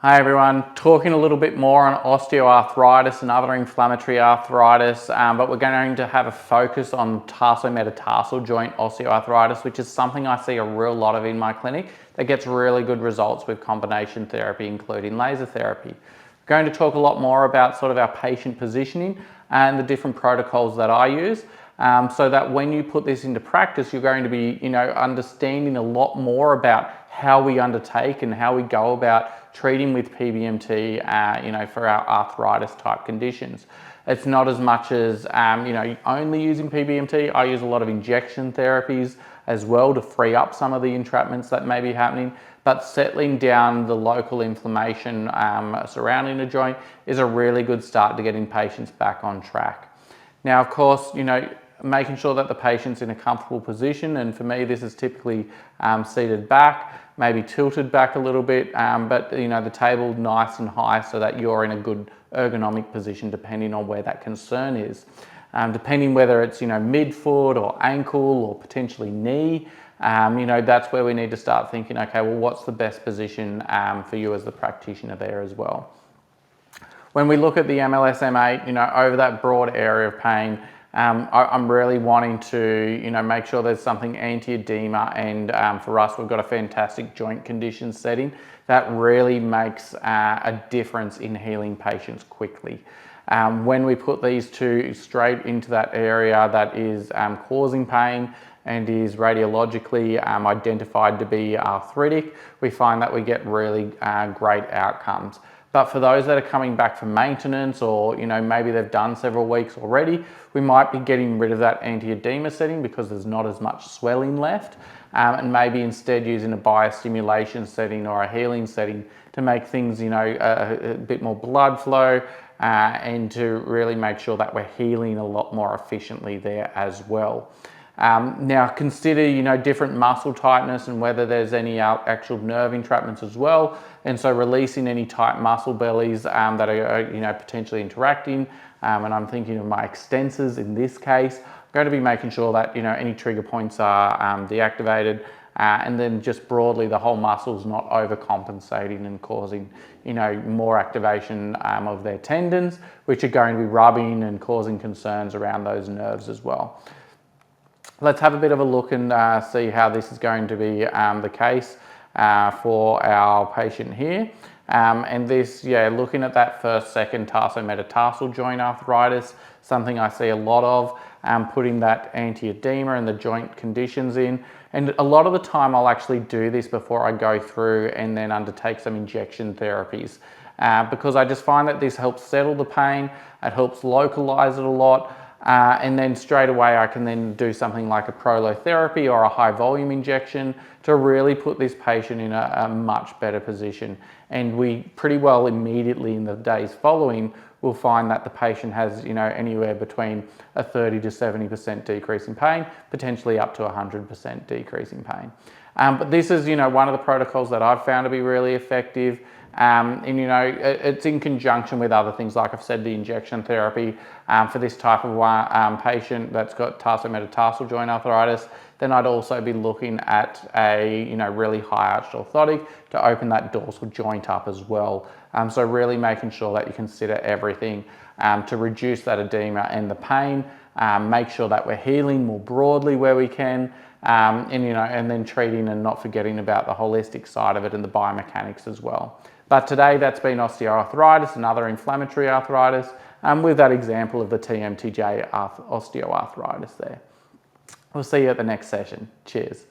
Hi everyone, talking a little bit more on osteoarthritis and other inflammatory arthritis, but we're going to have a focus on tarsometatarsal joint osteoarthritis, which is something I see a real lot of in my clinic that gets really good results with combination therapy, including laser therapy. We're going to talk a lot more about sort of our patient positioning and the different protocols that I use, so that when you put this into practice, you're going to be, understanding a lot more about how we undertake and how we go about treating with PBMT, for our arthritis type conditions. It's not as much as, only using PBMT. I use a lot of injection therapies as well to free up some of the entrapments that may be happening, but settling down the local inflammation surrounding the joint is a really good start to getting patients back on track. Now, of course, making sure that the patient's in a comfortable position, and for me, this is typically seated back, maybe tilted back a little bit, but the table nice and high so that you're in a good ergonomic position depending on where that concern is. Depending whether it's midfoot or ankle or potentially knee, that's where we need to start thinking, okay, well, what's the best position for you as the practitioner there as well. When we look at the MLS-M8, over that broad area of pain, I'm really wanting to, make sure there's something anti-edema, and for us, we've got a fantastic joint condition setting that really makes a difference in healing patients quickly. When we put these two straight into that area that is causing pain and is radiologically identified to be arthritic, we find that we get really great outcomes. But for those that are coming back from maintenance, or maybe they've done several weeks already, we might be getting rid of that anti-edema setting because there's not as much swelling left, and maybe instead using a biostimulation setting or a healing setting to make things a bit more blood flow, and to really make sure that we're healing a lot more efficiently there as well. Now consider different muscle tightness and whether there's any actual nerve entrapments as well, and so releasing any tight muscle bellies that are potentially interacting, and I'm thinking of my extensors in this case. I'm going to be making sure that any trigger points are deactivated, and then just broadly the whole muscle's not overcompensating and causing more activation of their tendons, which are going to be rubbing and causing concerns around those nerves as well. Let's have a bit of a look and see how this is going to be the case for our patient here. And this, looking at that second tarsometatarsal joint arthritis, something I see a lot of, putting that anti-edema and the joint conditions in. And a lot of the time I'll actually do this before I go through and then undertake some injection therapies, because I just find that this helps settle the pain, it helps localize it a lot. And then straight away I can then do something like a prolotherapy or a high volume injection to really put this patient in a much better position. And we pretty well immediately in the days following will find that the patient has anywhere between a 30 to 70% decrease in pain, potentially up to 100% decrease in pain. But this is one of the protocols that I've found to be really effective. And it's in conjunction with other things, like I've said, the injection therapy for this type of patient that's got tarsometatarsal joint arthritis. Then I'd also be looking at a really high arched orthotic to open that dorsal joint up as well. So really making sure that you consider everything to reduce that edema and the pain, make sure that we're healing more broadly where we can, and then treating and not forgetting about the holistic side of it and the biomechanics as well. But today that's been osteoarthritis and other inflammatory arthritis, with that example of the TMTJ osteoarthritis there. We'll see you at the next session. Cheers.